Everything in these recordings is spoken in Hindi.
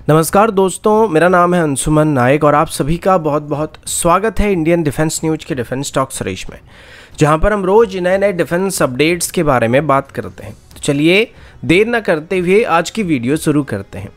नमस्कार दोस्तों, मेरा नाम है अंशुमन नायक और आप सभी का बहुत बहुत स्वागत है इंडियन डिफेंस न्यूज के डिफेंस टॉक सीरीज में, जहां पर हम रोज नए नए डिफेंस अपडेट्स के बारे में बात करते हैं। तो चलिए देर न करते हुए आज की वीडियो शुरू करते हैं।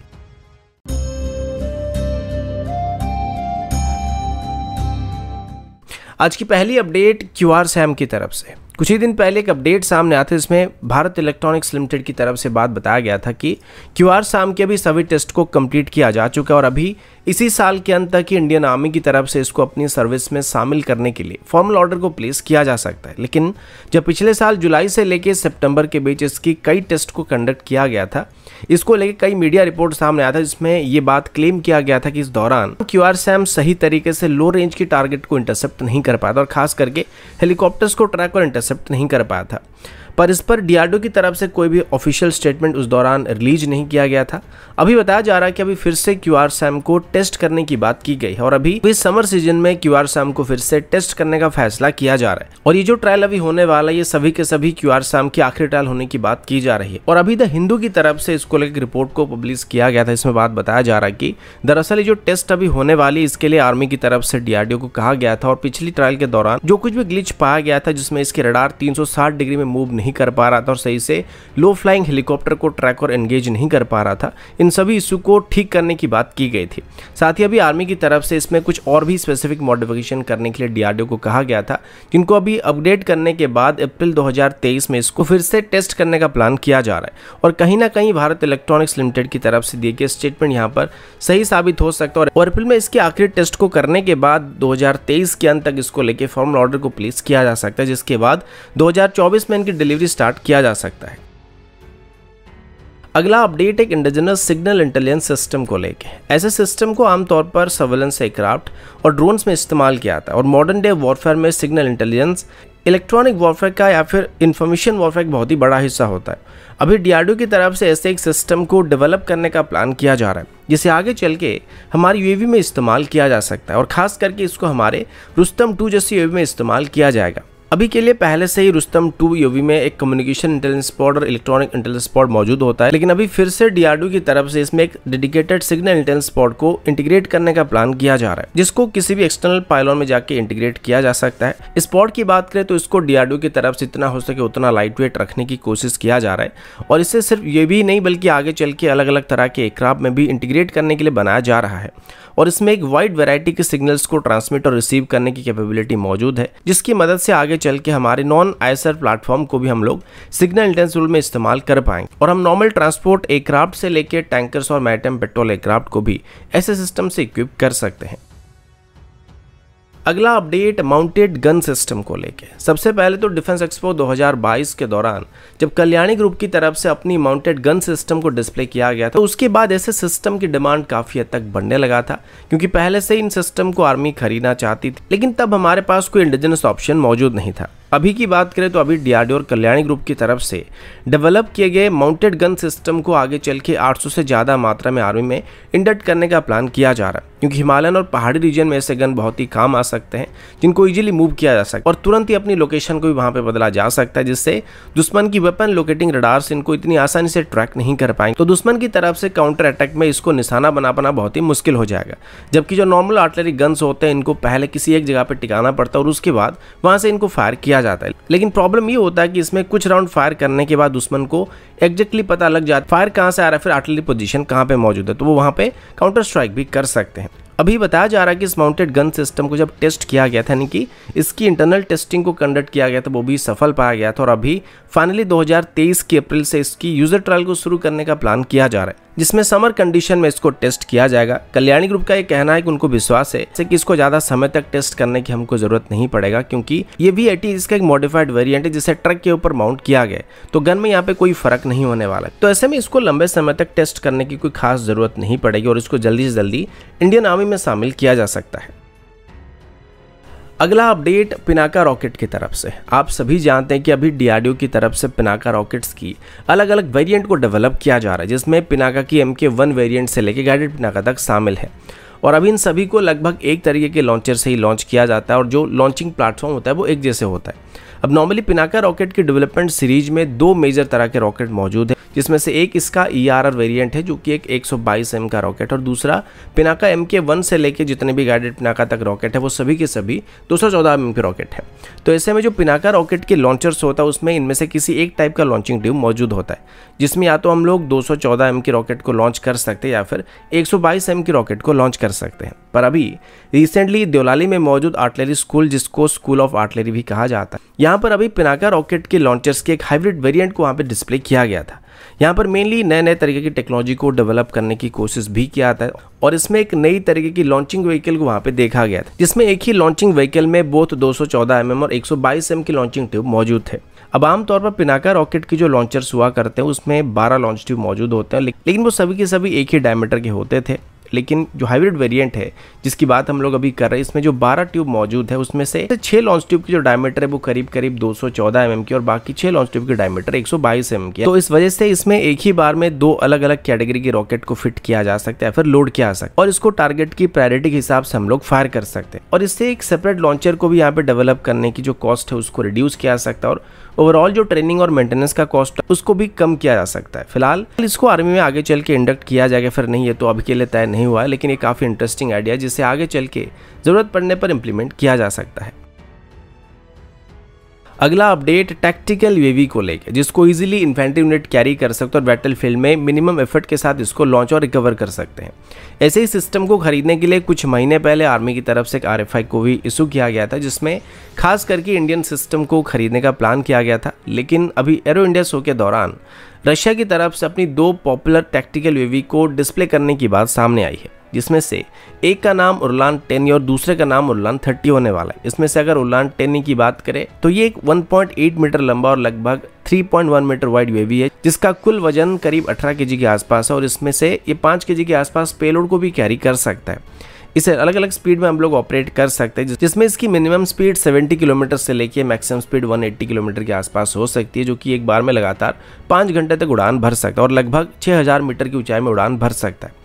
आज की पहली अपडेट QRSAM की तरफ से। कुछ ही दिन पहले एक अपडेट सामने आते इसमें भारत इलेक्ट्रॉनिक्स लिमिटेड की तरफ से बात बताया गया था कि QRSAM के अभी सभी टेस्ट को कंप्लीट किया जा चुका है और अभी इसी साल के अंत तक ही इंडियन आर्मी की तरफ से इसको अपनी सर्विस में शामिल करने के लिए फॉर्मल ऑर्डर को प्लेस किया जा सकता है। लेकिन जब पिछले साल जुलाई से लेकर सितंबर के बीच इसकी कई टेस्ट को कंडक्ट किया गया था, इसको लेकर कई मीडिया रिपोर्ट सामने आया था जिसमें ये बात क्लेम किया गया था कि इस दौरान QRSAM सही तरीके से लो रेंज की टारगेट को इंटरसेप्ट नहीं कर पाया था और खास करके हेलीकॉप्टर्स को ट्रैक और इंटरसेप्ट नहीं कर पाया था। पर इस पर DRDO की तरफ से कोई भी ऑफिशियल स्टेटमेंट उस दौरान रिलीज नहीं किया गया था। अभी बताया जा रहा है कि अभी फिर से QRSAM को टेस्ट करने की बात की गई है और अभी इस समर सीजन में QRSAM को फिर से टेस्ट करने का फैसला किया जा रहा है। और ये जो ट्रायल अभी होने वाला है, ये सभी के सभी QRSAM की आखिरी ट्रायल होने की बात की जा रही है। और अभी द हिंदू की तरफ से इसको लेकर रिपोर्ट को पब्लिश किया गया था। इसमें बात बताया जा रहा है कि दरअसल ये जो टेस्ट अभी होने वाली, इसके लिए आर्मी की तरफ से DRDO को कहा गया था और पिछली ट्रायल के दौरान जो कुछ भी ग्लिच पाया गया था, जिसमें इसके रडार 360 डिग्री में मूव नहीं कर पा रहा था और सही से लो फ्लाइंग हेलीकॉप्टर को ट्रैक और एंगेज नहीं कर पा रहा था, इन सभी इशू को ठीक करने की बात की गई थी। साथ ही अभी आर्मी की तरफ से इसमें कुछ और भी स्पेसिफिक मॉडिफिकेशन करने के लिए DRDO को कहा गया था, जिनको अभी अपडेट करने के बाद अप्रैल 2023 में इसको फिर से टेस्ट करने का प्लान किया जा रहा है। और कहीं ना कहीं भारत इलेक्ट्रॉनिक्स लिमिटेड की तरफ से दिए गए स्टेटमेंट यहाँ पर सही साबित हो सकता है और अप्रैल में इसके आखिरी टेस्ट को करने के बाद 2023 के अंत तक इसको लेकर फॉर्मल ऑर्डर को प्लेस किया जा सकता है, जिसके बाद 2024 में इनकी डिलीवरी स्टार्ट किया जा सकता है। अगला अपडेट एक इंडिजिनस सिग्नल इंटेलिजेंस सिस्टम को लेके। ऐसे सिस्टम को आमतौर पर सर्वेलेंस एयरक्राफ्ट और ड्रोन्स में इस्तेमाल किया जाता है और मॉडर्न डे वॉरफेयर में सिग्नल इंटेलिजेंस इलेक्ट्रॉनिक वॉरफेयर का या फिर इंफॉर्मेशन वॉरफेयर का बहुत ही बड़ा हिस्सा होता है। अभी DRDO की तरफ से ऐसे एक सिस्टम को डेवलप करने का प्लान किया जा रहा है, जिसे आगे चल के हमारी UAV में इस्तेमाल किया जा सकता है और खास करके इसको हमारे रुस्तम 2 जैसी UAV में इस्तेमाल किया जाएगा। अभी के लिए पहले से ही रुस्तम 2 UAV में एक कम्युनिकेशन इंटेलिजेंस पॉड और इलेक्ट्रॉनिक इंटेलिजेंस पॉड मौजूद होता है, लेकिन अभी फिर से DRDO की तरफ से इसमें एक डेडिकेटेड सिग्नल इंटेलिजेंस पॉड को इंटीग्रेट करने का प्लान किया जा रहा है, जिसको किसी भी एक्सटर्नल पायलॉन में जाके इंटीग्रेट किया जा सकता है। इस पॉड की बात करें तो इसको DRDO की तरफ से जितना हो सके उतना लाइट वेट रखने की कोशिश किया जा रहा है और इससे सिर्फ UAV नहीं बल्कि आगे चल के अलग अलग तरह के एयरक्राफ्ट में भी इंटीग्रेट करने के लिए बनाया जा रहा है। और इसमें एक वाइड वैरायटी के सिग्नल्स को ट्रांसमिट और रिसीव करने की कैपेबिलिटी मौजूद है, जिसकी मदद से आगे चल के हमारे नॉन ISR प्लेटफॉर्म को भी हम लोग सिग्नल इंटेलिजेंस रूल में इस्तेमाल कर पाएंगे और हम नॉर्मल ट्रांसपोर्ट एयरक्राफ्ट से लेकर टैंकर्स और मैरीटाइम पेट्रोल एयरक्राफ्ट को भी ऐसे सिस्टम से इक्विप कर सकते हैं। अगला अपडेट माउंटेड गन सिस्टम को लेके। सबसे पहले तो डिफेंस एक्सपो 2022 के दौरान जब कल्याणी ग्रुप की तरफ से अपनी माउंटेड गन सिस्टम को डिस्प्ले किया गया था, उसके बाद ऐसे सिस्टम की डिमांड काफ़ी हद तक बढ़ने लगा था, क्योंकि पहले से इन सिस्टम को आर्मी खरीदना चाहती थी, लेकिन तब हमारे पास कोई इंडिजिनस ऑप्शन मौजूद नहीं था। अभी की बात करें तो अभी DRDO और कल्याणी ग्रुप की तरफ से डेवलप किए गए माउंटेड गन सिस्टम को आगे चल के 800 से ज़्यादा मात्रा में आर्मी में इंडक्ट करने का प्लान किया जा रहा है, क्योंकि हिमालयन और पहाड़ी रीजन में ऐसे गन बहुत ही काम आ सकते हैं, जिनको इजीली मूव किया जा सकता है और तुरंत ही अपनी लोकेशन को भी वहाँ पे बदला जा सकता है, जिससे दुश्मन की वेपन लोकेटिंग रडार से इनको इतनी आसानी से ट्रैक नहीं कर पाएंगे। तो दुश्मन की तरफ से काउंटर अटैक में इसको निशाना बना पाना बहुत ही मुश्किल हो जाएगा। जबकि जो नॉर्मल आर्टिलरी गन्स होते हैं, इनको पहले किसी एक जगह पर टिकाना पड़ता है और उसके बाद वहाँ से इनको फायर किया जाता है। लेकिन प्रॉब्लम ये होता है कि इसमें कुछ राउंड फायर करने के बाद दुश्मन को एग्जैक्टली पता लग जाता है फायर कहाँ से आ रहा है, फिर आर्टिलरी पोजीशन कहाँ पे मौजूद है, तो वो वहाँ पे काउंटर स्ट्राइक भी कर सकते हैं। अभी बताया जा रहा है कि इस माउंटेड गन सिस्टम को जब टेस्ट किया गया था, यानी कि इसकी इंटरनल टेस्टिंग को कंडक्ट किया गया था, वो भी सफल पाया गया था और अभी फाइनली 2023 के अप्रैल से इसकी यूजर ट्रायल को शुरू करने का प्लान किया जा रहा है, जिसमें समर कंडीशन में इसको टेस्ट किया जाएगा। कल्याणी ग्रुप का ये कहना है कि उनको विश्वास है कि इसको ज़्यादा समय तक टेस्ट करने की हमको ज़रूरत नहीं पड़ेगा, क्योंकि ये V80 इसका एक मॉडिफाइड वेरिएंट है जिसे ट्रक के ऊपर माउंट किया गया, तो गन में यहाँ पे कोई फर्क नहीं होने वाला। तो ऐसे में इसको लंबे समय तक टेस्ट करने की कोई खास ज़रूरत नहीं पड़ेगी और इसको जल्दी से जल्दी इंडियन आर्मी में शामिल किया जा सकता है। अगला अपडेट पिनाका रॉकेट की तरफ से। आप सभी जानते हैं कि अभी DRDO की तरफ से पिनाका रॉकेट्स की अलग अलग वेरिएंट को डेवलप किया जा रहा है, जिसमें पिनाका की MK1 वेरिएंट से लेकर गाइडेड पिनाका तक शामिल है और अभी इन सभी को लगभग एक तरीके के लॉन्चर से ही लॉन्च किया जाता है और जो लॉन्चिंग प्लेटफॉर्म होता है वो एक जैसे होता है। अब नॉर्मली पिनाका रॉकेट की डेवलपमेंट सीरीज में 2 मेजर तरह के रॉकेट मौजूद है, जिसमें से एक इसका ERR वेरिएंट है जो कि एक 122 एम का रॉकेट, और दूसरा पिनाका MK1 से लेके जितने भी गाइडेड पिनाका तक रॉकेट है वो सभी के सभी 214 एम के रॉकेट है। तो ऐसे में जो पिनाका रॉकेट के लॉन्चर्स होता है उसमें इनमें से किसी एक टाइप का लॉन्चिंग ट्यूब मौजूद होता है, जिसमें या तो हम लोग 214 एम की रॉकेट को लॉन्च कर सकते हैं या फिर 122 एम की रॉकेट को लॉन्च कर सकते हैं। पर अभी रिसेंटली देवलाली में मौजूद आर्टिलरी स्कूल, जिसको स्कूल ऑफ आर्टिलरी भी कहा जाता है, यहाँ पर अभी पिनाका रॉकेट के लॉन्चर्स के एक हाइब्रिड वेरिएंट को वहाँ पे डिस्प्ले किया गया था। यहाँ पर मेनली नए नए तरीके की टेक्नोलॉजी को डेवलप करने की कोशिश भी किया था, और इसमें एक नई तरीके की लॉन्चिंग व्हीकल को वहाँ पे देखा गया था, जिसमें एक ही लॉन्चिंग व्हीकल में बोथ 214 एम और 122 एम की लॉन्चिंग ट्यूब मौजूद थे। अब आमतौर पर पिनाका रॉकेट की जो लॉन्चर्स हुआ करते हैं उसमें 12 लॉन्च ट्यूब मौजूद होते हैं, लेकिन वो सभी के सभी एक ही डायमीटर के होते थे। लेकिन जो हाइब्रिड वेरिएंट है जिसकी बात हम लोग अभी कर रहे हैं, इसमें जो 12 ट्यूब मौजूद है उसमें से 6 लॉन्च ट्यूब की जो डायमीटर है वो करीब करीब 214 एम की, और बाकी 6 लॉन्च ट्यूब की डायमीटर 122 एम की है। तो इस वजह से इसमें एक ही बार में 2 अलग अलग कैटेगरी के रॉकेट को फिट किया जा सकता है, फिर लोड किया जा सकता है, और इसको टारगेट की प्रायोरिटी के हिसाब से हम लोग फायर कर सकते हैं। और इससे एक सेपरेट लॉन्चर को भी यहाँ पे डेवलप करने की जो कॉस्ट है उसको रिड्यूस किया जा सकता है, और ओवरऑल जो ट्रेनिंग और मेंटेनेंस का कॉस्ट है उसको भी कम किया जा सकता है। फिलहाल इसको आर्मी में आगे चल के इंडक्ट किया जाएगा फिर नहीं, ये तो अभी के लिए तय नहीं हुआ है, लेकिन ये काफ़ी इंटरेस्टिंग आइडिया है जिसे आगे चल के ज़रूरत पड़ने पर इम्प्लीमेंट किया जा सकता है। अगला अपडेट टैक्टिकल यूएवी को लेकर, जिसको इजीली इन्फेंट्री यूनिट कैरी कर सकते हैं और बैटल फील्ड में मिनिमम एफर्ट के साथ इसको लॉन्च और रिकवर कर सकते हैं। ऐसे ही सिस्टम को खरीदने के लिए कुछ महीने पहले आर्मी की तरफ से एक RFI को भी इशू किया गया था, जिसमें खास करके इंडियन सिस्टम को खरीदने का प्लान किया गया था। लेकिन अभी एरो इंडिया शो के दौरान रशिया की तरफ से अपनी 2 पॉपुलर टैक्टिकल यूएवी को डिस्प्ले करने की बात सामने आई है, जिसमें से एक का नाम उरलान 10 और दूसरे का नाम उरलान 30 होने वाला है। इसमें से अगर उरलान 10 की बात करें तो ये एक 1.8 मीटर लंबा और लगभग 3.1 मीटर वाइड यूएवी है, जिसका कुल वजन करीब 18 kg के आसपास है, और इसमें से ये 5 kg के आसपास पेलोड को भी कैरी कर सकता है। इसे अलग अलग स्पीड में हम लोग ऑपरेट कर सकते हैं, जिसमें इसकी मिनिमम स्पीड 70 किलोमीटर से लेके मैक्सिमम स्पीड 180 किलोमीटर के आसपास हो सकती है, जो कि एक बार में लगातार 5 घंटे तक उड़ान भर सकता है और लगभग 6000 मीटर की ऊंचाई में उड़ान भर सकता है।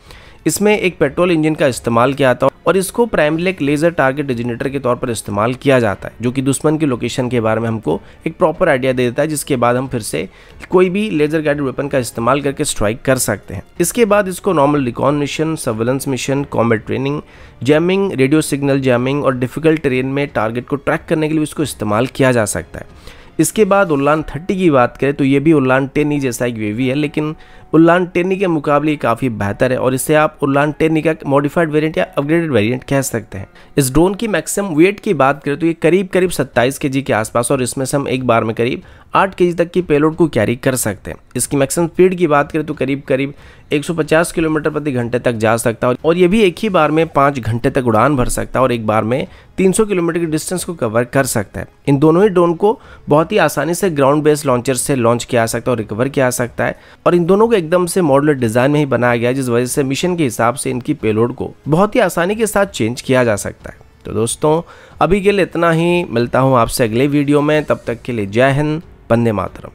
इसमें एक पेट्रोल इंजन का इस्तेमाल किया जाता है और इसको प्राइमरी एक लेजर टारगेट डिजिनेटर के तौर पर इस्तेमाल किया जाता है, जो कि दुश्मन की लोकेशन के बारे में हमको एक प्रॉपर आइडिया दे देता है, जिसके बाद हम फिर से कोई भी लेजर गाइडेड वेपन का इस्तेमाल करके स्ट्राइक कर सकते हैं। इसके बाद इसको normal recon mission, surveillance mission, combat training, jamming, radio signal jamming और डिफिकल्ट टेरेन में टारगेट को ट्रैक करने के लिए इसको इस्तेमाल किया जा सकता है। इसके बाद उरलान 30 की बात करें तो ये भी उरलान 10 जैसा एक यूएवी है, लेकिन उरलान 10 के मुकाबले काफ़ी बेहतर है और इसे आप उरलान 10 का मॉडिफाइड वेरिएंट या अपग्रेडेड वेरिएंट कह सकते हैं। इस ड्रोन की मैक्सिमम वेट की बात करें तो ये करीब 27 kg के आसपास, और इसमें से हम एक बार में करीब 8 kg तक की पेलोड को कैरी कर सकते हैं। इसकी मैक्सिमम स्पीड की बात करें तो करीब 150 किलोमीटर प्रति घंटे तक जा सकता है, और ये भी एक ही बार में 5 घंटे तक उड़ान भर सकता है और एक बार में 300 किलोमीटर की डिस्टेंस को कवर कर सकता है। इन दोनों ही ड्रोन को बहुत ही आसानी से ग्राउंड बेस्ड लॉन्चर से लॉन्च किया जा सकता है और रिकवर किया जा सकता है, और इन दोनों को एकदम से मॉडुलर डिजाइन में ही बनाया गया है, जिस वजह से मिशन के हिसाब से इनकी पेलोड को बहुत ही आसानी के साथ चेंज किया जा सकता है। तो दोस्तों अभी के लिए इतना ही, मिलता हूँ आपसे अगले वीडियो में, तब तक के लिए जय हिंद, वंदे मातरम।